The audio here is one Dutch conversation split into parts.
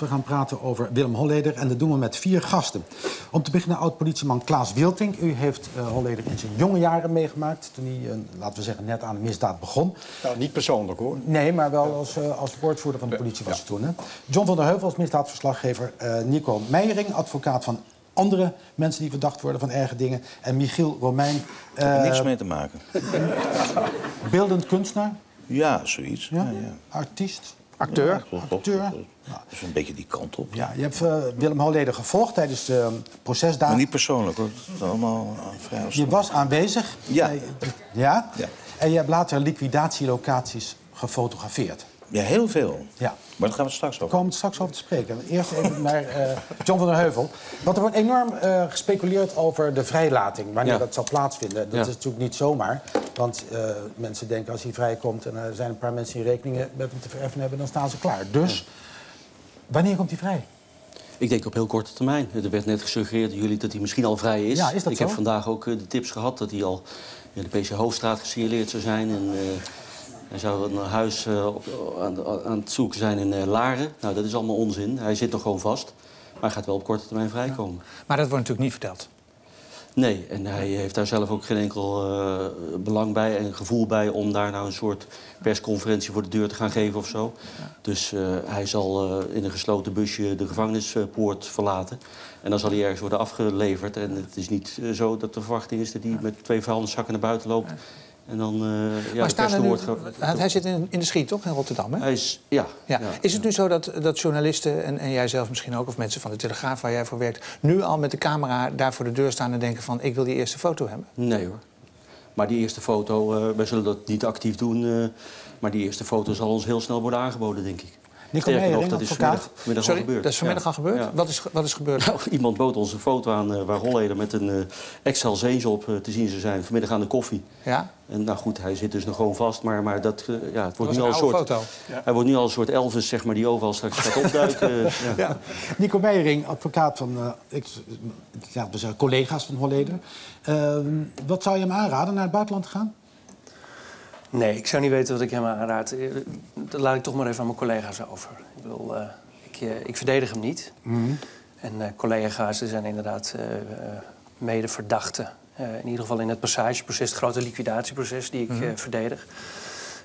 We gaan praten over Willem Holleder en dat doen we met 4 gasten. Om te beginnen oud-politieman Klaas Wilting. U heeft Holleder in zijn jonge jaren meegemaakt, toen hij, laten we zeggen, net aan de misdaad begon. Nou, niet persoonlijk hoor. Nee, maar wel als woordvoerder van de politie was het toen. Hè? John van der Heuvel als misdaadverslaggever. Nico Meijering, advocaat van andere mensen die verdacht worden van erge dingen. En Michiel Romein. Daar heb niks mee te maken. Beeldend kunstenaar. Ja, zoiets. Ja? Ja. Artiest. Acteur. Ja, Acteur. Dus een beetje die kant op. Ja, je hebt Willem Holleder gevolgd tijdens de procesdagen. Maar niet persoonlijk hoor. Het is allemaal vrij afstand. Je was aanwezig. Ja. Ja? Ja. En je hebt later liquidatielocaties gefotografeerd. Ja, heel veel. Ja. Maar daar gaan we straks over. Daar komen we straks over te spreken. Eerst even naar John van der Heuvel. Want er wordt enorm gespeculeerd over de vrijlating. Wanneer dat zal plaatsvinden. Dat is natuurlijk niet zomaar. Want mensen denken als hij vrijkomt en er zijn een paar mensen die rekeningen met hem te verheffen hebben, dan staan ze klaar. Dus, wanneer komt hij vrij? Ik denk op heel korte termijn. Er werd net gesuggereerd door jullie dat hij misschien al vrij is. Ja, is dat ik zo? heb vandaag ook de tips gehad dat hij al in de PC Hoofdstraat gesignaleerd zou zijn. En, hij zou een huis aan het zoeken zijn in Laren. Nou, dat is allemaal onzin. Hij zit nog gewoon vast. Maar hij gaat wel op korte termijn vrijkomen. Ja. Maar dat wordt natuurlijk niet verteld. Nee, en hij heeft daar zelf ook geen enkel belang bij en gevoel bij om daar nou een soort persconferentie voor de deur te gaan geven of zo. Ja. Dus hij zal in een gesloten busje de gevangenispoort verlaten. En dan zal hij ergens worden afgeleverd. En het is niet zo dat de verwachting is dat hij met 2 vuilniszakken naar buiten loopt. Ja. En dan maar de pers wordt... Hij zit in de Schiet, toch? In Rotterdam, hè? Hij is, ja. Is het nu zo dat journalisten, en jij zelf misschien ook, of mensen van de Telegraaf waar jij voor werkt, nu al met de camera daar voor de deur staan en denken van, ik wil die eerste foto hebben? Nee hoor. Maar die eerste foto, wij zullen dat niet actief doen, maar die eerste foto zal ons heel snel worden aangeboden, denk ik. Nico Meijering, dat is vanmiddag al gebeurd. Dat is vanmiddag al gebeurd? Ja. Wat is gebeurd? Nou, iemand bood ons een foto aan waar Holleder met een Excel Zenge op te zien zou zijn. Vanmiddag aan de koffie. Ja? En nou goed, hij zit dus nog gewoon vast. Maar dat, het wordt nu al een soort foto. Ja. Hij wordt nu al een soort Elvis, zeg maar, die overal straks gaat opduiken. Ja. Nico Meijering, advocaat van we zeggen collega's van Holleder. Wat zou je hem aanraden naar het buitenland te gaan? Nee, ik zou niet weten wat ik hem aanraad. Dat laat ik toch maar even aan mijn collega's over. Ik bedoel, ik verdedig hem niet. Mm-hmm. En collega's zijn inderdaad mede-verdachten. In ieder geval in het passageproces, het grote liquidatieproces die ik verdedig.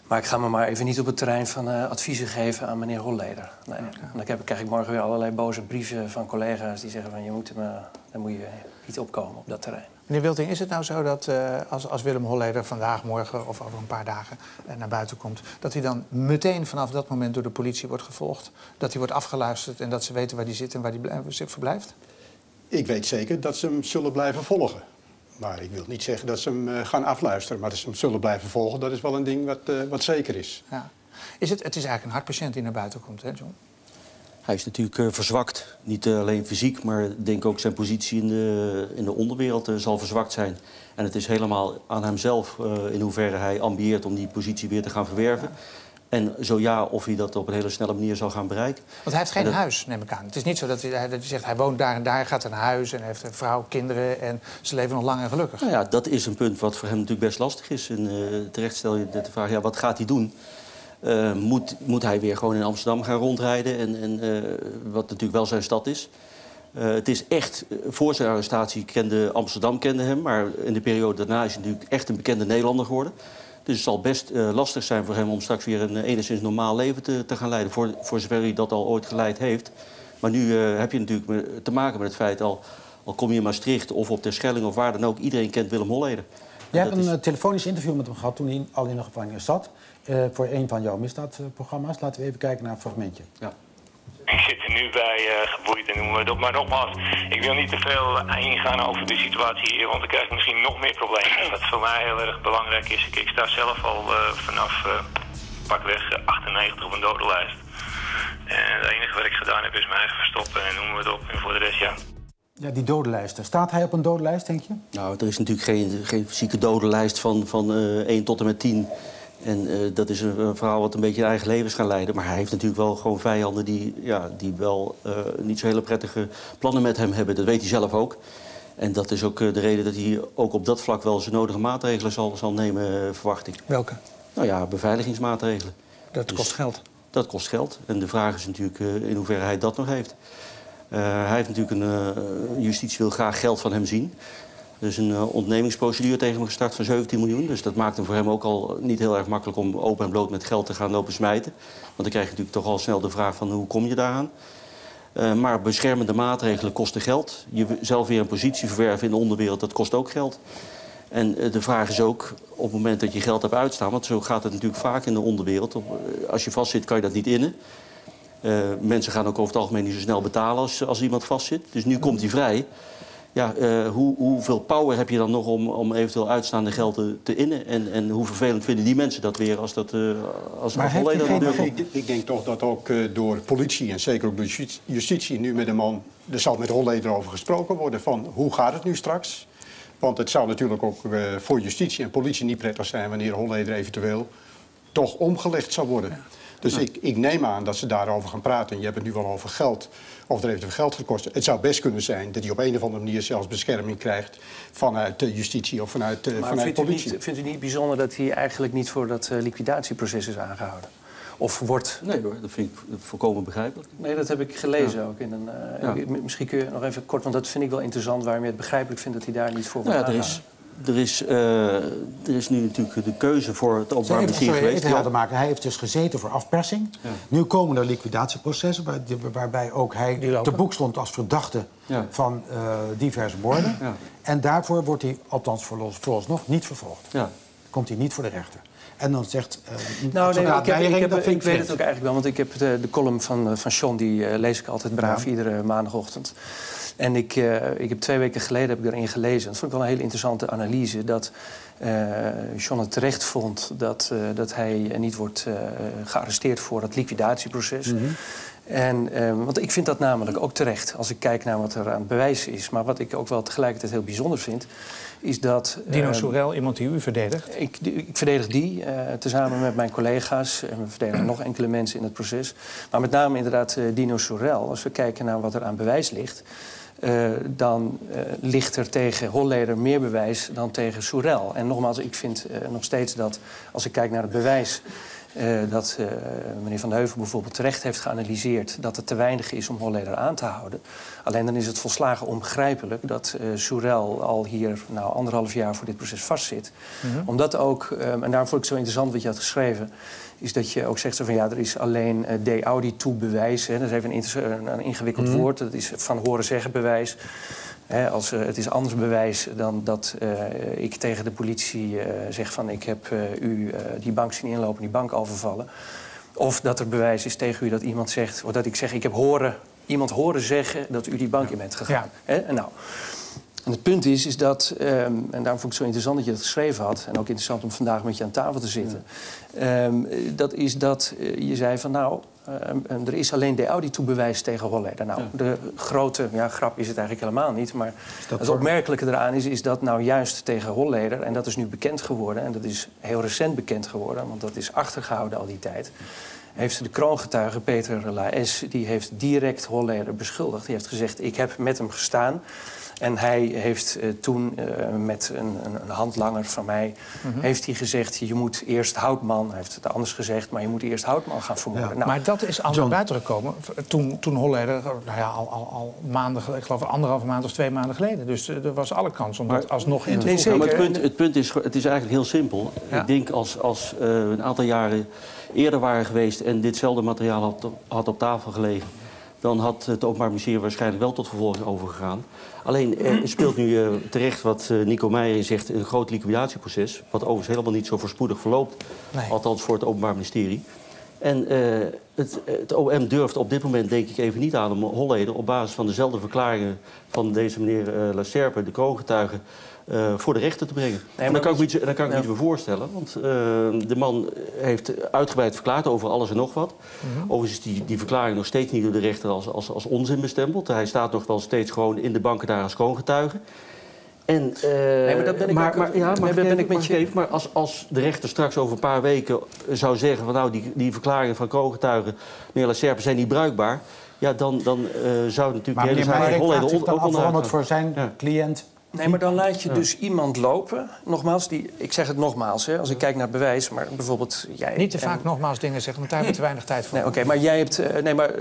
Maar ik ga me maar even niet op het terrein van adviezen geven aan meneer Holleder. Nee. Dan krijg ik morgen weer allerlei boze brieven van collega's die zeggen van dan moet je niet opkomen op dat terrein. Meneer Wilting, is het nou zo dat als Willem Holleder vandaag, morgen of over een paar dagen naar buiten komt, dat hij dan meteen vanaf dat moment door de politie wordt gevolgd? Dat hij wordt afgeluisterd en dat ze weten waar hij zit en waar hij verblijft? Ik weet zeker dat ze hem zullen blijven volgen. Maar ik wil niet zeggen dat ze hem gaan afluisteren. Maar dat ze hem zullen blijven volgen, dat is wel een ding wat zeker is. Ja. Het is eigenlijk een hartpatiënt die naar buiten komt, hè John? Hij is natuurlijk verzwakt. Niet alleen fysiek, maar ik denk ook zijn positie in de onderwereld zal verzwakt zijn. En het is helemaal aan hemzelf in hoeverre hij ambieert om die positie weer te gaan verwerven. Ja. En zo ja, of hij dat op een hele snelle manier zal gaan bereiken. Want hij heeft geen huis, neem ik aan. Het is niet zo dat hij zegt, hij woont daar en daar, gaat naar huis en hij heeft een vrouw, kinderen en ze leven nog lang en gelukkig. Nou ja, dat is een punt wat voor hem natuurlijk best lastig is. En terecht stel je de vraag, ja, wat gaat hij doen? Moet hij weer gewoon in Amsterdam gaan rondrijden, wat natuurlijk wel zijn stad is. Het is echt, voor zijn arrestatie Amsterdam kende hem, maar in de periode daarna is hij natuurlijk echt een bekende Nederlander geworden. Dus het zal best lastig zijn voor hem om straks weer een enigszins normaal leven te gaan leiden, voor zover hij dat al ooit geleid heeft. Maar nu heb je natuurlijk te maken met het feit, al kom je in Maastricht of op Terschelling of waar dan ook, iedereen kent Willem Holleder. Jij hebt een telefonisch interview met hem gehad toen hij al in de gevangenis zat. Voor een van jouw misdaadprogramma's. Laten we even kijken naar een fragmentje. Ja. Ik zit er nu bij geboeid en noemen we het op. Maar nogmaals, ik wil niet te veel ingaan over de situatie hier, want dan krijg ik misschien nog meer problemen. Wat voor mij heel erg belangrijk is, ik sta zelf al vanaf pakweg 98 op een dodenlijst. En het enige wat ik gedaan heb is mij even verstoppen en noemen we het op. En voor de rest, ja. Ja, die dodenlijsten. Staat hij op een dodenlijst, denk je? Nou, er is natuurlijk geen fysieke dodenlijst van 1 tot en met 10. En dat is een verhaal wat een beetje eigen levens gaan leiden. Maar hij heeft natuurlijk wel gewoon vijanden die wel niet zo hele prettige plannen met hem hebben. Dat weet hij zelf ook. En dat is ook de reden dat hij ook op dat vlak wel zijn nodige maatregelen zal nemen, verwacht ik. Welke? Nou ja, beveiligingsmaatregelen. Dat kost geld. Dat kost geld. En de vraag is natuurlijk in hoeverre hij dat nog heeft. Hij heeft natuurlijk justitie wil graag geld van hem zien. Er is een ontnemingsprocedure tegen hem gestart van 17 miljoen. Dus dat maakt hem voor hem ook al niet heel erg makkelijk om open en bloot met geld te gaan lopen smijten. Want dan krijg je natuurlijk toch al snel de vraag van hoe kom je daaraan. Maar beschermende maatregelen kosten geld. Jezelf weer een positie verwerven in de onderwereld, dat kost ook geld. En de vraag is ook, op het moment dat je geld hebt uitstaan... want zo gaat het natuurlijk vaak in de onderwereld. Als je vastzit, kan je dat niet innen. Mensen gaan ook over het algemeen niet zo snel betalen als iemand vastzit. Dus nu komt hij vrij. Ja, hoeveel power heb je dan nog om eventueel uitstaande geld te innen? En hoe vervelend vinden die mensen dat weer als dat Ik denk toch dat ook door politie en zeker ook door justitie nu met een man... Er zal met Holleder over gesproken worden van hoe gaat het nu straks? Want het zou natuurlijk ook voor justitie en politie niet prettig zijn... wanneer Holleder eventueel toch omgelegd zou worden. Ja. Dus ik neem aan dat ze daarover gaan praten. Je hebt het nu wel over geld, of er eventueel geld gekost. Het zou best kunnen zijn dat hij op een of andere manier zelfs bescherming krijgt... vanuit de justitie of vanuit politie. Vindt u niet bijzonder dat hij eigenlijk niet voor dat liquidatieproces is aangehouden? Of wordt... Nee hoor, dat vind ik volkomen begrijpelijk. Nee, dat heb ik gelezen ook. In een, misschien kun je nog even kort, want dat vind ik wel interessant... waarom je het begrijpelijk vindt dat hij daar niet voor wordt aangehouden. Er is nu natuurlijk de keuze voor het Openbaar Ministerie geweest. Even helder maken. Hij heeft dus gezeten voor afpersing. Ja. Nu komen er liquidatieprocessen waarbij ook hij te boek stond als verdachte van diverse moorden. Ja. En daarvoor wordt hij, althans vooralsnog, niet vervolgd. Ja. Komt hij niet voor de rechter. En dan zegt ik weet het ook eigenlijk wel, want ik heb de column van John, die lees ik altijd braaf iedere maandagochtend. En ik heb 2 weken geleden heb ik erin gelezen. Dat vond ik wel een hele interessante analyse. Dat John het terecht vond dat hij niet wordt gearresteerd voor het liquidatieproces. Mm-hmm. Want ik vind dat namelijk ook terecht als ik kijk naar wat er aan bewijs is. Maar wat ik ook wel tegelijkertijd heel bijzonder vind, is dat... Dino Soerel, iemand die u verdedigt? Ik verdedig die, tezamen met mijn collega's. En we verdedigen nog enkele mensen in het proces. Maar met name inderdaad Dino Soerel. Als we kijken naar wat er aan bewijs ligt... dan ligt er tegen Holleder meer bewijs dan tegen Soerel. En nogmaals, ik vind nog steeds dat, als ik kijk naar het bewijs... dat meneer Van de Heuvel bijvoorbeeld terecht heeft geanalyseerd... dat het te weinig is om Holleder aan te houden. Alleen dan is het volslagen onbegrijpelijk dat Soerel al hier 1,5 jaar voor dit proces vastzit. Mm-hmm. Omdat ook, en daarom vond ik het zo interessant wat je had geschreven... is dat je ook zegt van er is alleen de audito bewijs. Hè. Dat is even een ingewikkeld woord. Dat is van horen zeggen bewijs. Als het is anders bewijs dan dat ik tegen de politie zeg van... ik heb u die bank zien inlopen, die bank overvallen. Of dat er bewijs is tegen u dat iemand zegt... of dat ik zeg, ik heb iemand horen zeggen dat u die bank in bent gegaan. Ja. En het punt is dat, en daarom vond ik het zo interessant dat je dat geschreven had... en ook interessant om vandaag met je aan tafel te zitten... dat is dat je zei van er is alleen de audito-bewijs tegen Holleder. De grote grap is het eigenlijk helemaal niet... maar het opmerkelijke eraan is dat juist tegen Holleder... en dat is nu bekend geworden, en dat is heel recent bekend geworden... want dat is achtergehouden al die tijd... heeft de kroongetuige Peter Laes, die heeft direct Holleder beschuldigd. Die heeft gezegd, ik heb met hem gestaan... En hij heeft toen met een handlanger van mij... heeft hij gezegd, je moet eerst Houtman... hij heeft het anders gezegd, maar je moet eerst Houtman gaan vermoorden. Ja. Maar dat is al naar buiten gekomen toen Holleder... al maanden, ik geloof 1,5 maand of 2 maanden geleden. Dus er was alle kans om dat alsnog in te voeren. Maar het punt is, het is eigenlijk heel simpel. Ja. Ik denk als een aantal jaren eerder waren geweest... en ditzelfde materiaal had op tafel gelegen... dan had het Openbaar Ministerie waarschijnlijk wel tot vervolging overgegaan. Alleen, er speelt nu terecht wat Nico Meijer zegt... een groot liquidatieproces, wat overigens helemaal niet zo voorspoedig verloopt. Nee. Althans voor het Openbaar Ministerie. En het OM durft op dit moment denk ik even niet aan om Holleder... op basis van dezelfde verklaringen van deze meneer Lacerpe, de kroongetuige... voor de rechter te brengen. Nee, en daar kan ik me iets bij voorstellen. Want de man heeft uitgebreid verklaard over alles en nog wat. Mm-hmm. Overigens is die verklaring nog steeds niet door de rechter als onzin bestempeld. Hij staat nog wel steeds gewoon in de banken daar als kroongetuige. En, maar dat ben ik maar als de rechter straks over een paar weken zou zeggen... van die verklaringen van kroongetuigen, meneer Lacerpe, zijn niet bruikbaar... ja, dan zou natuurlijk... Maar meneer Meijer heeft zich dan afgerond voor zijn cliënt... Nee, maar dan laat je dus iemand lopen. Nogmaals, ik zeg het nogmaals, hè, als ik kijk naar bewijs, maar bijvoorbeeld jij... Niet te vaak nogmaals dingen zeggen, want daar hebben we te weinig tijd voor. Nee, oké, maar jij hebt... maar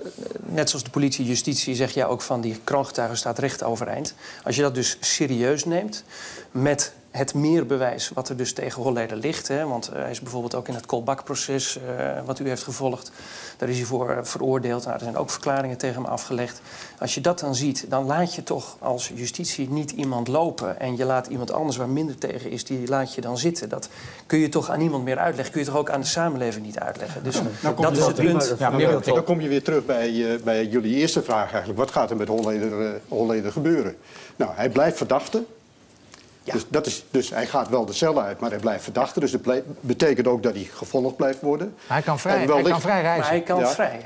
net zoals de politie, justitie, zeg jij ook van die kroongetuige staat recht overeind. Als je dat dus serieus neemt, met het meer bewijs wat er dus tegen Holleder ligt... Hè, want hij is bijvoorbeeld ook in het Kolbak-proces wat u heeft gevolgd... daar is hij voor veroordeeld. Nou, er zijn ook verklaringen tegen hem afgelegd. Als je dat dan ziet, dan laat je toch als justitie niet iemand lopen... en je laat iemand anders waar minder tegen is, die laat je dan zitten. Dat kun je toch aan niemand meer uitleggen. Kun je toch ook aan de samenleving niet uitleggen. Dus dat is het punt. Dan kom je weer terug bij jullie eerste vraag eigenlijk. Wat gaat er met Holleder gebeuren? Nou, hij blijft verdachte. Ja. Dus hij gaat wel de cel uit, maar hij blijft verdachte. Dus dat betekent ook dat hij gevolgd blijft worden. Hij kan vrij reizen. Maar hij kan vrij.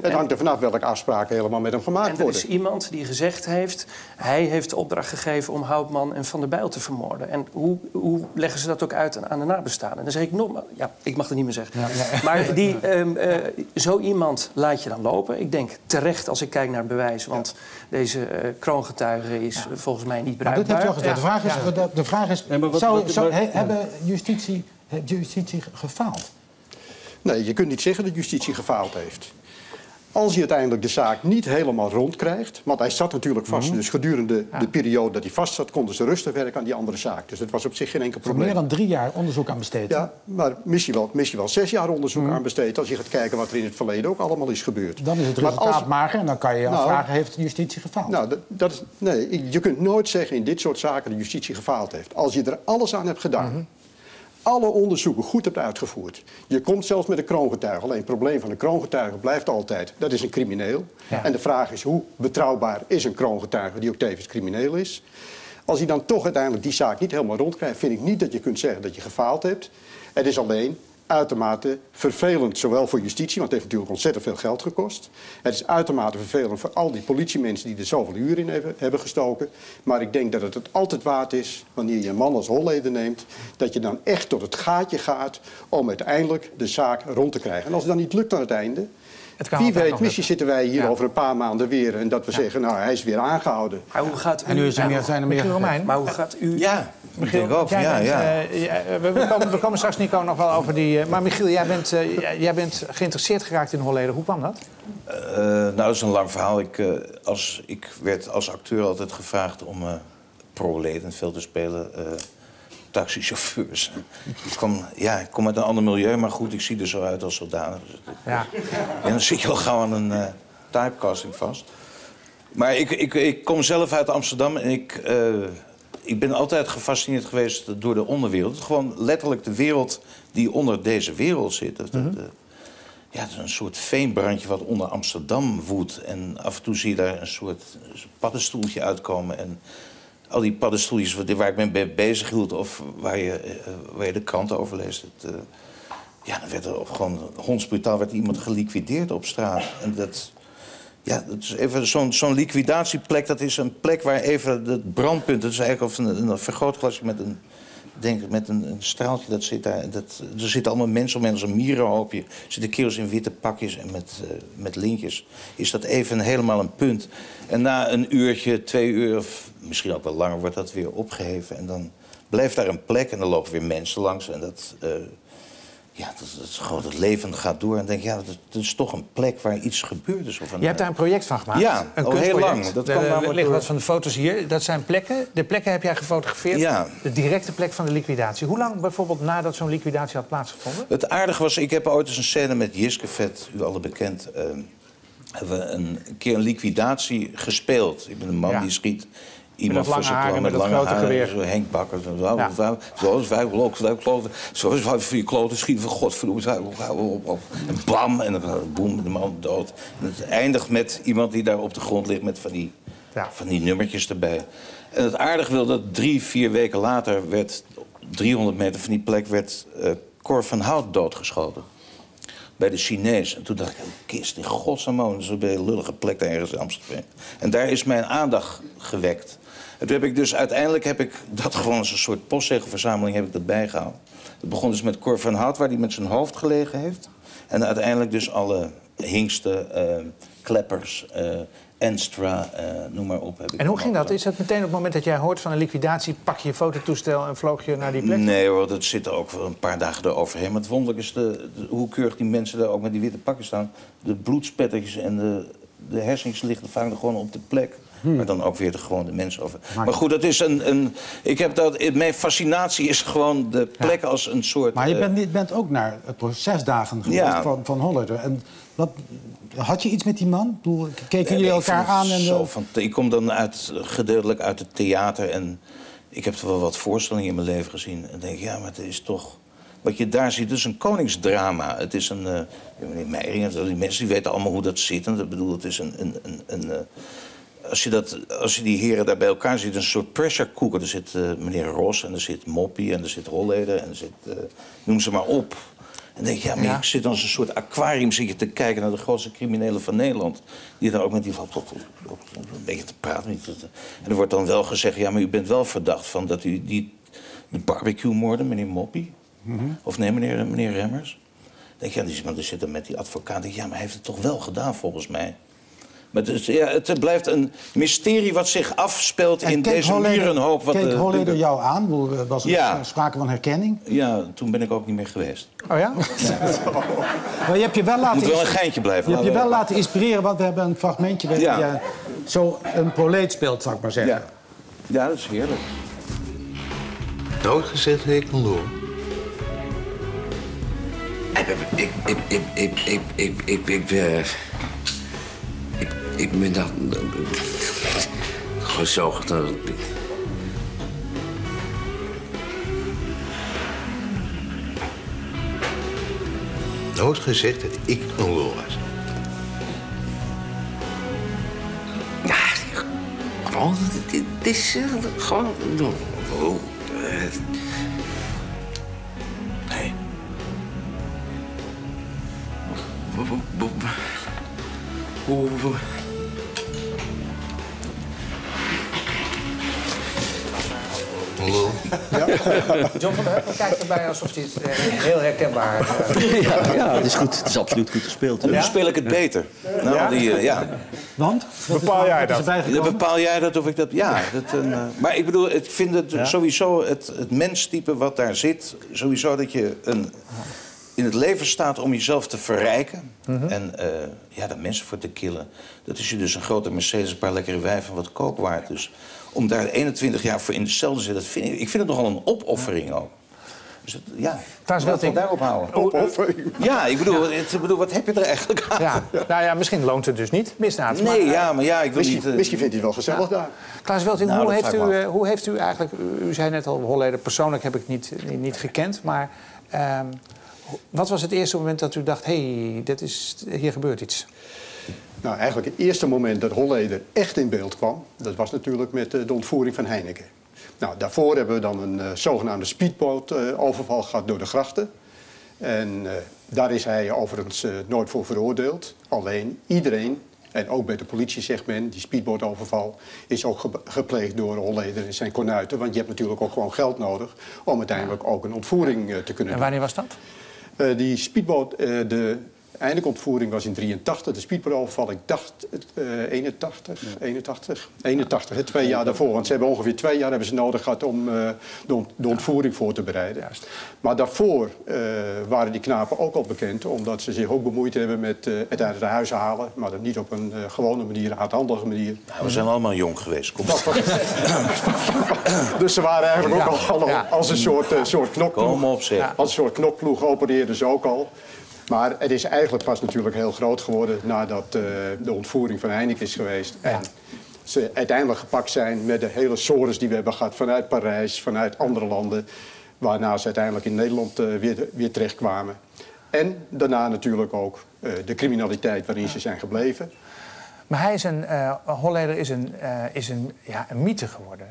Het hangt er vanaf welke afspraken helemaal met hem gemaakt worden. En er is iemand die gezegd heeft... hij heeft de opdracht gegeven om Houtman en Van der Bijl te vermoorden. En hoe leggen ze dat ook uit aan de nabestaanden? Dan zeg ik nogmaals... Ja, ik mag het niet meer zeggen. Ja, nee. Maar zo iemand laat je dan lopen. Ik denk terecht als ik kijk naar het bewijs. Want deze kroongetuige is volgens mij niet bruikbaar. Maar dit heeft wel gezegd. De vraag is, hebben justitie gefaald? Nee, je kunt niet zeggen dat justitie gefaald heeft. Als je uiteindelijk de zaak niet helemaal rondkrijgt... want hij zat natuurlijk vast, dus gedurende de periode dat hij vast zat... konden ze rustig werken aan die andere zaak. Dus het was op zich geen enkel probleem. Meer dan 3 jaar onderzoek aan besteed. Ja, maar misschien wel 6 jaar onderzoek aan besteed... als je gaat kijken wat er in het verleden ook allemaal is gebeurd. Dan is het resultaat mager en dan kan je afvragen... heeft justitie gefaald? Nou, je kunt nooit zeggen in dit soort zaken dat justitie gefaald heeft. Als je er alles aan hebt gedaan... alle onderzoeken goed hebt uitgevoerd. Je komt zelfs met een kroongetuige. Alleen het probleem van een kroongetuige blijft altijd... dat is een crimineel. Ja. En de vraag is hoe betrouwbaar is een kroongetuige... die ook tevens crimineel is. Als je dan toch uiteindelijk die zaak niet helemaal rondkrijgt... vind ik niet dat je kunt zeggen dat je gefaald hebt. Het is alleen uitermate vervelend, zowel voor justitie... want het heeft natuurlijk ontzettend veel geld gekost. Het is uitermate vervelend voor al die politiemensen... die er zoveel uren in hebben gestoken. Maar ik denk dat het altijd waard is, wanneer je een man als Holleder neemt... dat je dan echt tot het gaatje gaat om uiteindelijk de zaak rond te krijgen. En als het dan niet lukt aan het einde... Wie weet, misschien zitten wij hier over een paar maanden weer... en dat we zeggen, nou, hij is weer aangehouden. Maar hoe gaat u... En nu zijn er meer Romein. Maar hoe gaat u... Ja, ik denk ook. We komen straks, Nico, nog wel over die... Maar Michiel, jij bent geïnteresseerd geraakt in Holleder. Hoe kwam dat? Nou, dat is een lang verhaal. Ik werd als acteur altijd gevraagd om pro-Levend veel te spelen... taxichauffeurs. Ik kom uit een ander milieu, maar goed, ik zie er zo uit als zodanig. Ja. En dan zit je al gauw aan een typecasting vast. Maar ik kom zelf uit Amsterdam en ik ben altijd gefascineerd geweest door de onderwereld. Gewoon letterlijk de wereld die onder deze wereld zit. Het is een soort veenbrandje wat onder Amsterdam woedt. En af en toe zie je daar een soort paddenstoeltje uitkomen... En al die paddenstoeltjes waar ik me mee bezig hield... of waar je de kranten over leest... dan werd er gewoon hondsbrutaal werd iemand geliquideerd op straat. En dat is even zo'n liquidatieplek. Dat is een plek waar even het brandpunt... dat is eigenlijk een vergrootglasje met een straaltje, dat zit daar. Er zitten allemaal mensen om als een mierenhoopje. Er zitten kerels in witte pakjes en met lintjes. Is dat even helemaal een punt. En na een uurtje, 2 uur, of misschien ook wel langer... wordt dat weer opgeheven. En dan blijft daar een plek en dan lopen weer mensen langs. En dat is gewoon het leven gaat door. En denk dat is toch een plek waar iets gebeurd is. Je hebt daar een project van gemaakt? Ja, al heel lang. Er liggen wat van de foto's hier. Dat zijn plekken. De plekken heb jij gefotografeerd. Ja. De directe plek van de liquidatie. Hoe lang bijvoorbeeld nadat zo'n liquidatie had plaatsgevonden? Het aardige was, ik heb ooit eens een scène met Jiske Vet, u allen bekend... hebben we een keer een liquidatie gespeeld. Ik ben een man die schiet... Iemand met dat lange haar en met dat grote geweer. Zo Henk Bakker. Zoals wij voor je kloten schieten van godverdomme. En bam, en dan boem, de man dood. En het eindigt met iemand die daar op de grond ligt met van die nummertjes erbij. En het aardige wil dat 3-4 weken later werd 300 meter van die plek werd Cor van Hout doodgeschoten. Bij de Chinees. En toen dacht ik, kist in godsnaam, dat is een lullige plek daar ergens in Amsterdam. En daar is mijn aandacht gewekt. En toen heb ik dus uiteindelijk dat gewoon als een soort postzegelverzameling heb ik dat bijgehaald. Het begon dus met Cor van Hout, waar hij met zijn hoofd gelegen heeft. En uiteindelijk dus alle hingsten, kleppers Enstra, noem maar op. En hoe ging dat? Is dat meteen op het moment dat jij hoort van een liquidatie... pak je je fototoestel en vloog je naar die plek? Nee hoor, dat zit er ook wel een paar dagen eroverheen. Maar het wonderlijk is hoe keurig die mensen daar ook met die witte pakken staan. De bloedspettertjes en de hersens liggen vaak nog gewoon op de plek. Maar dan ook weer gewoon de mensen over. Maar goed, dat is mijn fascinatie is gewoon de plek als een soort... Maar je bent ook naar het procesdagen geweest van Holleder. En had je iets met die man? Keken jullie elkaar aan? Ik kom dan gedeeltelijk uit het theater. En ik heb er wel wat voorstellingen in mijn leven gezien. En denk, ja, maar het is toch... Wat je daar ziet, het is een koningsdrama. Het is een... meneer Meijering, die mensen die weten allemaal hoe dat zit. En ik bedoel, het is als je die heren daar bij elkaar ziet, een soort pressure cooker. Er zit meneer Ros en er zit Moppie en er zit Holleder en er zit... noem ze maar op. En denk je, ja, maar ik zit als een soort aquarium te kijken naar de grootste criminelen van Nederland. Die daar ook met die een beetje te praten. En er wordt dan wel gezegd, ja, maar u bent wel verdacht van dat u de barbecue-moorden, meneer Moppie. Of nee, meneer Remmers. Dan denk je, ja, die zit dan met die advocaat. Denk je, ja, maar hij heeft het toch wel gedaan volgens mij. Maar het blijft een mysterie wat zich afspeelt in deze mierenhoop. Keek Holleder jou aan? Was er sprake van herkenning? Ja, toen ben ik ook niet meer geweest. Oh ja? Maar je hebt je wel laten... Moet wel een geintje blijven. Je hebt je wel laten inspireren, want we hebben een fragmentje... waar je zo een proleet speelt, zou ik maar zeggen. Ja, dat is heerlijk. Doodgezet heb ik verloor. Ik ben dat gezocht. Nooit gezegd dat ik een lul was. Ja, gewoon, dit is gewoon... Nee. Lul. Ja. John van der Heuvel kijkt erbij alsof hij het heel herkenbaar ja, het is goed. Het is absoluut goed gespeeld. Nu speel ik het beter. Want? Bepaal jij dat? Bepaal jij dat of ik dat... Ja. Maar ik bedoel, ik vind het sowieso het menstype wat daar zit... sowieso dat je in het leven staat om jezelf te verrijken. En daar mensen voor te killen. Dat is je dus een grote Mercedes, een paar lekkere wijven, wat koopwaard. Dus om daar 21 jaar voor in de cel te zitten, ik vind het nogal een opoffering ook. Dus laten we daarop houden. Opoffering? Ja, ik bedoel, wat heb je er eigenlijk aan? Ja. Nou ja, misschien loont het dus niet, misdaad. Nee, maar ik wil niet... Misschien vindt hij het wel gezellig daar. Klaas Welting, hoe heeft u eigenlijk... U zei net al, Holleder persoonlijk heb ik niet gekend, maar... wat was het eerste moment dat u dacht, hier gebeurt iets? Nou, eigenlijk het eerste moment dat Holleder echt in beeld kwam... dat was natuurlijk met de ontvoering van Heineken. Nou, daarvoor hebben we dan een zogenaamde speedboot-overval gehad door de grachten. En daar is hij overigens nooit voor veroordeeld. Alleen iedereen, en ook bij de politie zegt men... die speedboot-overval is ook gepleegd door Holleder en zijn kornuiten. Want je hebt natuurlijk ook gewoon geld nodig... om uiteindelijk ook een ontvoering te kunnen doen. En wanneer was dat? Die speedboot, de Heineken-ontvoering was in 83. De speedboot-overval, ik dacht 81, 2 jaar daarvoor. Want ze hebben ongeveer 2 jaar nodig gehad om de ontvoering voor te bereiden. Juist. Maar daarvoor waren die knapen ook al bekend, omdat ze zich ook bemoeid hebben met het uit het huis halen. Maar dat niet op een gewone manier, een hardhandige manier. Nou, we zijn allemaal jong geweest. Dus ze waren eigenlijk ook al als een soort knokploeg. Kom op, zeg. Als een soort knokploeg opereerden ze ook al. Maar het is eigenlijk pas natuurlijk heel groot geworden nadat de ontvoering van Heineken is geweest. Ja. En ze uiteindelijk gepakt zijn met de hele sores die we hebben gehad vanuit Parijs, vanuit andere landen. Waarna ze uiteindelijk in Nederland weer terechtkwamen. En daarna natuurlijk ook de criminaliteit waarin ze zijn gebleven. Maar hij is Holleder is een mythe geworden.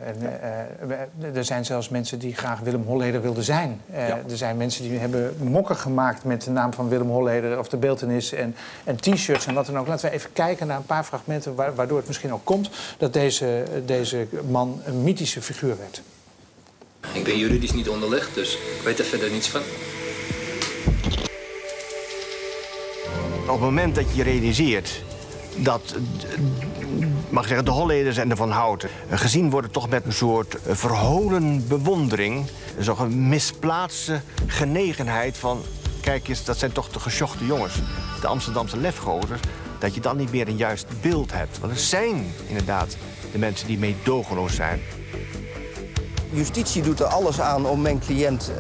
Er zijn zelfs mensen die graag Willem Holleder wilden zijn. Er zijn mensen die hebben mokken gemaakt met de naam van Willem Holleder... of de beeltenis en t-shirts en wat dan ook. Laten we even kijken naar een paar fragmenten... waardoor het misschien ook komt dat deze man een mythische figuur werd. Ik ben juridisch niet onderlegd, dus ik weet er verder niets van. Op het moment dat je realiseert dat mag ik zeggen, de Holleders en de Van Houten gezien worden toch met een soort verholen bewondering. Zo'n misplaatste genegenheid van, kijk eens, dat zijn toch de gesjochte jongens, de Amsterdamse lefgozers, dat je dan niet meer een juist beeld hebt. Want het zijn inderdaad de mensen die meedogenloos zijn. Justitie doet er alles aan om mijn cliënt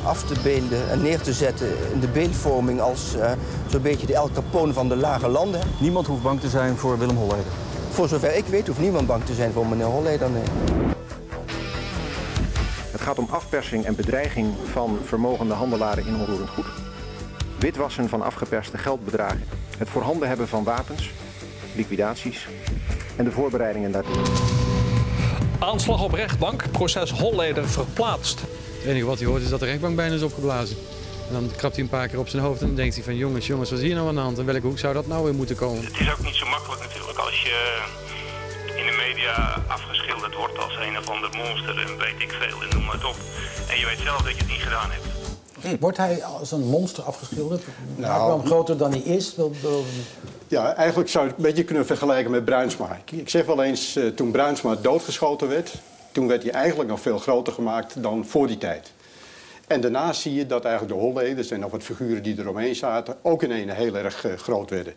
af te beelden en neer te zetten in de beeldvorming als zo'n beetje de El Capone van de lage landen. Niemand hoeft bang te zijn voor Willem Holleder? Voor zover ik weet hoeft niemand bang te zijn voor meneer Holleder, nee. Het gaat om afpersing en bedreiging van vermogende handelaren in onroerend goed. Witwassen van afgeperste geldbedragen. Het voorhanden hebben van wapens, liquidaties en de voorbereidingen daartoe. Aanslag op rechtbank, proces Holleder verplaatst. Het enige wat hij hoort is dat de rechtbank bijna is opgeblazen. En dan krabt hij een paar keer op zijn hoofd en dan denkt hij van jongens, wat is hier nou aan de hand? En welke hoek zou dat nou weer moeten komen? Het is ook niet zo makkelijk natuurlijk als je in de media afgeschilderd wordt als een of ander monster en weet ik veel en noem het op. En je weet zelf dat je het niet gedaan hebt. Wordt hij als een monster afgeschilderd? Nou, wel groter dan hij is? Ja, eigenlijk zou je het een beetje kunnen vergelijken met Bruinsma. Ik zeg wel eens, toen Bruinsma doodgeschoten werd, toen werd hij eigenlijk nog veel groter gemaakt dan voor die tijd. En daarna zie je dat eigenlijk de Holleders en nog wat figuren die eromheen zaten ook in een heel erg groot werden.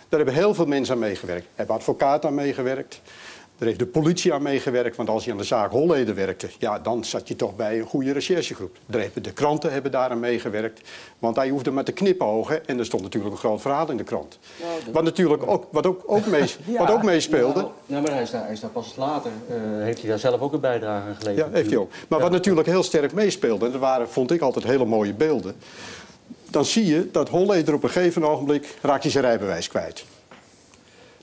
Daar hebben heel veel mensen aan meegewerkt. Er hebben advocaten aan meegewerkt. Er heeft de politie aan meegewerkt, want als je aan de zaak Holleder werkte, ja, dan zat je toch bij een goede recherchegroep. De kranten hebben daar aan meegewerkt, want hij hoefde maar te knipogen en er stond natuurlijk een groot verhaal in de krant. Wat natuurlijk ook meespeelde. Nou, maar hij is daar pas later, heeft hij daar zelf ook een bijdrage aan geleverd. Ja, heeft hij ook. Maar wat natuurlijk heel sterk meespeelde, en dat waren, vond ik altijd hele mooie beelden, dan zie je dat Holleder op een gegeven ogenblik raakt hij zijn rijbewijs kwijt.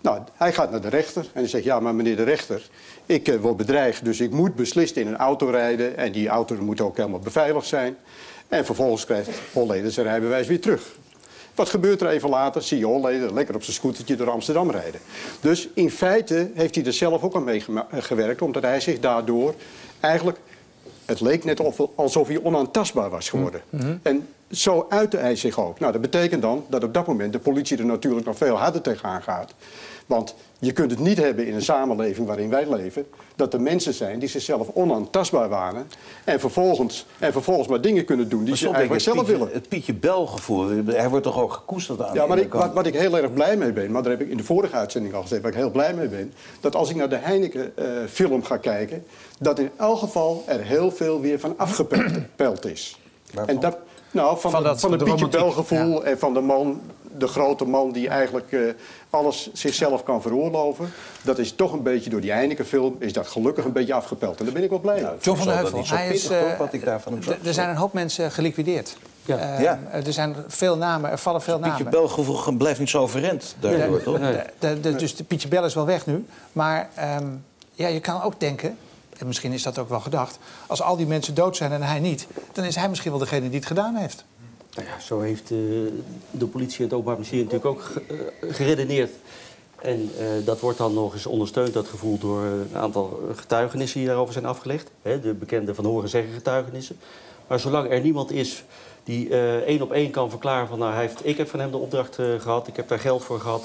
Nou, hij gaat naar de rechter en hij zegt, ja, maar meneer de rechter, ik word bedreigd, dus ik moet beslist in een auto rijden en die auto moet ook helemaal beveiligd zijn. En vervolgens krijgt Holleder zijn rijbewijs weer terug. Wat gebeurt er even later? Zie je Holleder lekker op zijn scootertje door Amsterdam rijden. Dus in feite heeft hij er zelf ook aan meegewerkt, omdat hij zich daardoor eigenlijk, het leek net alsof hij onaantastbaar was geworden. En zo uitte hij zich ook. Nou, dat betekent dan dat op dat moment de politie er natuurlijk nog veel harder tegenaan gaat. Want je kunt het niet hebben in een samenleving waarin wij leven, dat er mensen zijn die zichzelf onaantastbaar waren en vervolgens maar dingen kunnen doen die ze eigenlijk zelf willen. Het Pietje Bel gevoel, hij wordt toch ook gekoesterd aan. Ja, maar wat ik heel erg blij mee ben, maar daar heb ik in de vorige uitzending al gezegd, waar ik heel blij mee ben, dat als ik naar de Heineken film ga kijken, dat in elk geval er heel veel weer van afgepeld is. En dat, nou, van het Pietje Bel gevoel en van de grote man die eigenlijk alles zichzelf kan veroorloven. Dat is toch een beetje door die Heineken-film is dat gelukkig een beetje afgepeld. En daar ben ik wel blij mee. John van der Heuvel, er zijn een hoop mensen geliquideerd. Ja. Er zijn veel namen, er vallen veel namen. Pietje Bel gevoel blijft niet zo overeind daardoor, toch? Dus de Pietje Bel is wel weg nu. Maar je kan ook denken, en misschien is dat ook wel gedacht, als al die mensen dood zijn en hij niet, dan is hij misschien wel degene die het gedaan heeft. Nou ja, zo heeft de politie en het Openbaar Ministerie natuurlijk ook geredeneerd. En dat wordt dan nog eens ondersteund, dat gevoel, door een aantal getuigenissen die daarover zijn afgelegd. De bekende van horen zeggen getuigenissen. Maar zolang er niemand is die 1 op 1 kan verklaren van, nou, ik heb van hem de opdracht gehad, ik heb daar geld voor gehad.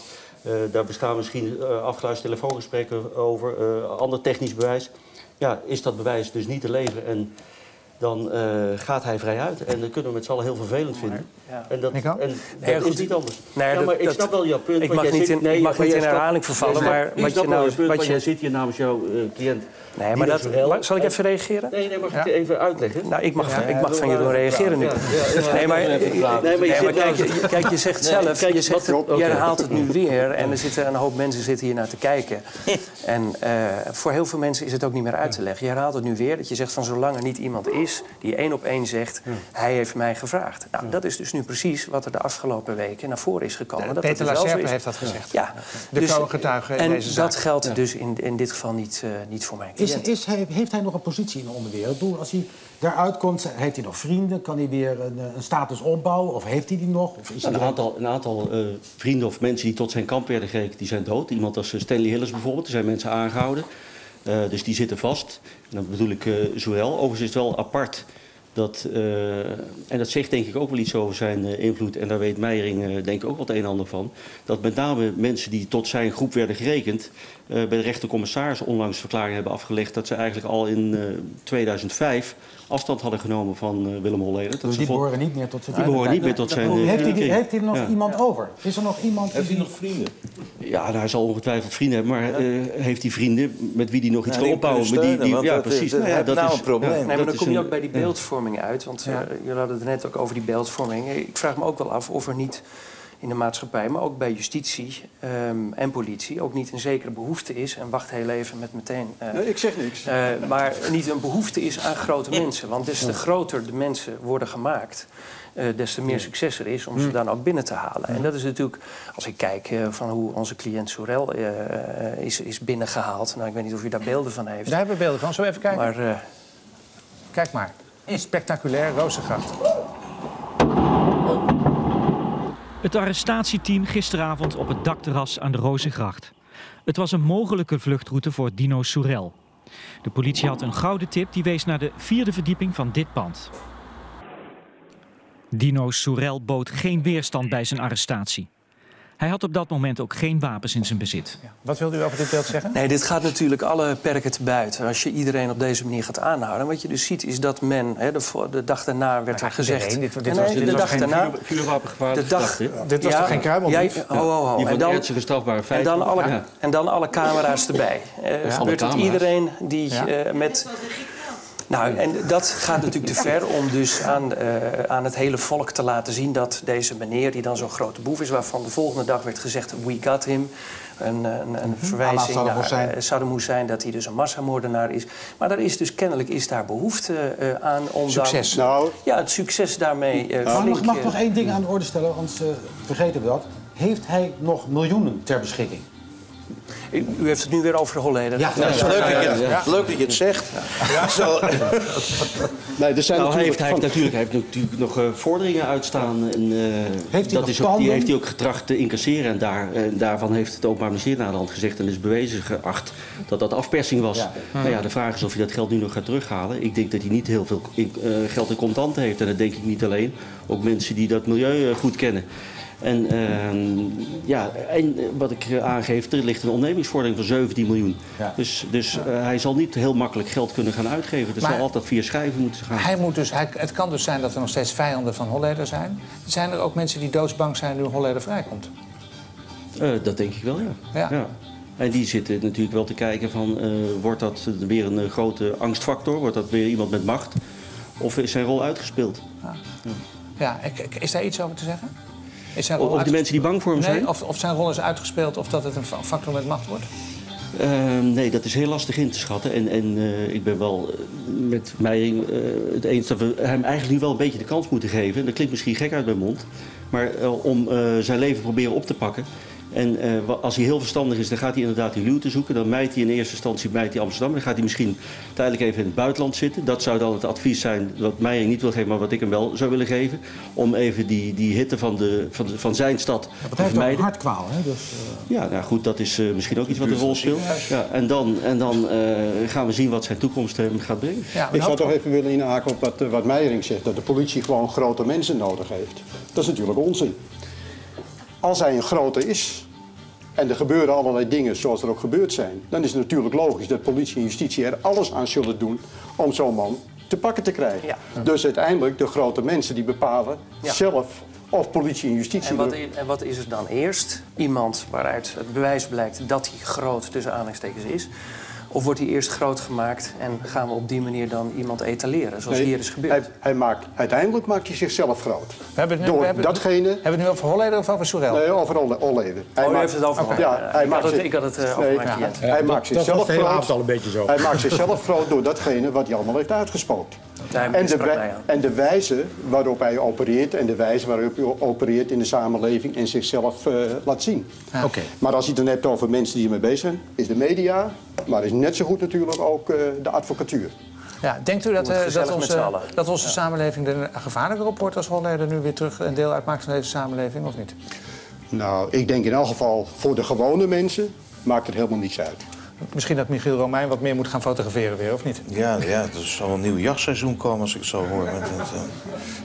Daar bestaan misschien afgeluisterde telefoongesprekken over, ander technisch bewijs. Ja, is dat bewijs dus niet te leveren en dan gaat hij vrij uit. En dat kunnen we met z'n allen heel vervelend vinden. Ja. En dat is niet anders. Nee, maar ik snap wel jouw punt. Ik mag niet in herhaling vervallen, maar wat jij zit hier namens jouw cliënt. Nee, maar zal ik even reageren? Nee, mag ik het even uitleggen? Nou, ik mag van je doen reageren nu. Nee, maar kijk, je zegt zelf, jij herhaalt het nu weer en er zitten een hoop mensen hier naar te kijken. En voor heel veel mensen is het ook niet meer uit te leggen. Je herhaalt het nu weer, dat je zegt van zolang er niet iemand is die 1 op 1 zegt, hij heeft mij gevraagd. Nou, dat is dus nu precies wat er de afgelopen weken naar voren is gekomen. Peter Lacerpe heeft dat gezegd. Ja, de getuige in deze zaak. En dat geldt dus in dit geval niet voor mij. Heeft hij nog een positie in de onderwereld? Als hij daaruit komt, heeft hij nog vrienden? Kan hij weer een status opbouwen? Of heeft hij die nog? Of is een aantal vrienden of mensen die tot zijn kamp werden gerekend, die zijn dood. Iemand als Stanley Hillis bijvoorbeeld, er zijn mensen aangehouden. Dus die zitten vast. En dan bedoel ik Zoël. Overigens is het wel apart dat, en dat zegt denk ik ook wel iets over zijn invloed, en daar weet Meijering denk ik ook wat een en ander van, dat met name mensen die tot zijn groep werden gerekend, bij de rechtercommissaris onlangs verklaring hebben afgelegd dat ze eigenlijk al in 2005 afstand hadden genomen van Willem Holleder. Dus die behoren niet meer tot zijn... Die behoren niet meer tot zijn... Heeft hij nog iemand over? Is er nog iemand... Heeft hij nog vrienden? Ja, hij zal ongetwijfeld vrienden hebben, maar heeft hij vrienden met wie hij nog iets kan opbouwen? Ja, precies. Dat is een probleem. Nee, maar dan kom je ook bij die beeldvorming uit. Want jullie hadden het net ook over die beeldvorming. Ik vraag me ook wel af of er niet in de maatschappij, maar ook bij justitie en politie, ook niet een zekere behoefte is. En wacht heel even met meteen... nee, ik zeg niks. Maar niet een behoefte is aan grote mensen. Want des te groter de mensen worden gemaakt, des te meer succes er is om ze dan ook binnen te halen. En dat is natuurlijk, als ik kijk van hoe onze cliënt Sorel is binnengehaald. Nou, ik weet niet of u daar beelden van heeft. Daar hebben we beelden van. Zullen we even kijken? Maar, kijk maar. Spectaculair, Rozengracht. Het arrestatieteam gisteravond op het dakterras aan de Rozengracht. Het was een mogelijke vluchtroute voor Dino Sorel. De politie had een gouden tip die wees naar de 4e verdieping van dit pand. Dino Sorel bood geen weerstand bij zijn arrestatie. Hij had op dat moment ook geen wapens in zijn bezit. Ja. Wat wilde u over dit beeld zeggen? Nee, dit gaat natuurlijk alle perken te buiten. Als je iedereen op deze manier gaat aanhouden. Wat je dus ziet is dat men, de dag daarna werd er gezegd... Dit was geen vuurwapengevaarlijke verdachte. Dit was toch geen kruimeldief? Die van ernstige strafbare feiten. En dan alle camera's erbij. Gebeurt het iedereen die met... Nou, en dat gaat natuurlijk te ver om dus aan het hele volk te laten zien dat deze meneer, die dan zo'n grote boef is, waarvan de volgende dag werd gezegd, we got him. Een verwijzing naar Saddam Hussein, dat hij dus een massamoordenaar is. Maar daar is dus kennelijk daar behoefte aan om succes. Dan... Ja, het succes daarmee Mag ik nog één ding aan de orde stellen, anders vergeten we dat. Heeft hij nog miljoenen ter beschikking? U heeft het nu weer over de Holleder. Ja, dat is leuk dat je het zegt. Ja. Zo. Nee, er zijn hij heeft natuurlijk nog vorderingen uitstaan. En, die heeft hij ook getracht te incasseren. En daarvan heeft het Openbaar Ministerie na de hand gezegd en is bewezen geacht dat dat afpersing was. Ja. Nou ja, de vraag is of hij dat geld nu nog gaat terughalen. Ik denk dat hij niet heel veel geld in contanten heeft. En dat denk ik niet alleen. Ook mensen die dat milieu goed kennen. En wat ik aangeef, er ligt een ondernemingsvordering van 17 miljoen. Ja. Dus hij zal niet heel makkelijk geld kunnen gaan uitgeven. Dat zal altijd via schrijven moeten gaan. Het kan dus zijn dat er nog steeds vijanden van Holleder zijn. Zijn er ook mensen die doodsbang zijn nu Holleder vrijkomt? Dat denk ik wel, ja. En die zitten natuurlijk wel te kijken van, wordt dat weer een grote angstfactor? Wordt dat weer iemand met macht? Of is zijn rol uitgespeeld? Is daar iets over te zeggen? Of de mensen die bang voor hem zijn? Of zijn rol is uitgespeeld of dat het een factor met macht wordt? Nee, dat is heel lastig in te schatten. En ik ben wel met Meijering het eens dat we hem eigenlijk nu wel een beetje de kans moeten geven. Dat klinkt misschien gek uit mijn mond. Maar om zijn leven proberen op te pakken. En als hij heel verstandig is, dan gaat hij inderdaad die luwte zoeken. Dan mijt hij in eerste instantie Amsterdam. Dan gaat hij misschien tijdelijk even in het buitenland zitten. Dat zou dan het advies zijn wat Meijering niet wil geven, maar wat ik hem wel zou willen geven. Om even die hitte van zijn stad te vermijden. Hij heeft ook hartkwaal, hè? Dus, Ja, nou goed, dat is misschien ook iets wat een rol speelt. Ja, en dan gaan we zien wat zijn toekomst hem gaat brengen. Ja, ik zou toch even willen inhaken op wat Meijering zegt. Dat de politie gewoon grote mensen nodig heeft. Dat is natuurlijk onzin. Als hij een grote is en er gebeuren allerlei dingen zoals er ook gebeurd zijn, dan is het natuurlijk logisch dat politie en justitie er alles aan zullen doen om zo'n man te pakken te krijgen. Ja. Dus uiteindelijk de grote mensen die bepalen zelf of politie en justitie... En wat is er dan eerst? Iemand waaruit het bewijs blijkt dat hij groot tussen aanhalingstekens is. Of wordt hij eerst groot gemaakt en gaan we op die manier dan iemand etaleren, zoals hier is gebeurd? Uiteindelijk maakt hij zichzelf groot. We hebben het nu over Holleder of over Sorel? Nee, over Holleder. U heeft het over Holleder. Ik had het over mijn cliënt. Hij maakt zichzelf groot. Al een beetje zo. Hij maakt zichzelf groot door datgene wat hij allemaal heeft uitgespookt. En de wijze waarop hij opereert en de wijze waarop hij opereert in de samenleving en zichzelf laat zien. Ja. Okay. Maar als je het dan hebt over mensen die ermee bezig zijn, is de media, maar is net zo goed natuurlijk ook de advocatuur. Ja, denkt u dat onze samenleving er gevaarlijker op wordt als Holleder nu weer terug een deel uitmaakt van deze samenleving, of niet? Nou, ik denk in elk geval voor de gewone mensen maakt het helemaal niets uit. Misschien dat Michiel Romein wat meer moet gaan fotograferen weer, of niet? Ja, er zal een nieuw jachtseizoen komen als ik het zo hoor.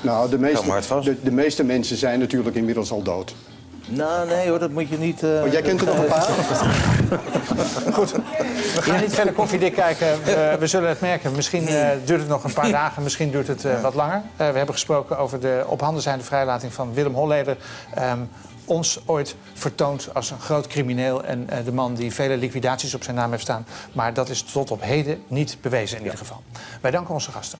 Nou, de meeste mensen zijn natuurlijk inmiddels al dood. Nou, nee hoor, dat moet je niet... jij kent er nog een paar? Goed, we gaan niet verder koffiedik kijken. We zullen het merken. Misschien duurt het nog een paar dagen, misschien duurt het wat langer. We hebben gesproken over de op handen zijnde vrijlating van Willem Holleder. Ons ooit vertoond als een groot crimineel en de man die vele liquidaties op zijn naam heeft staan. Maar dat is tot op heden niet bewezen in ieder geval. Wij danken onze gasten.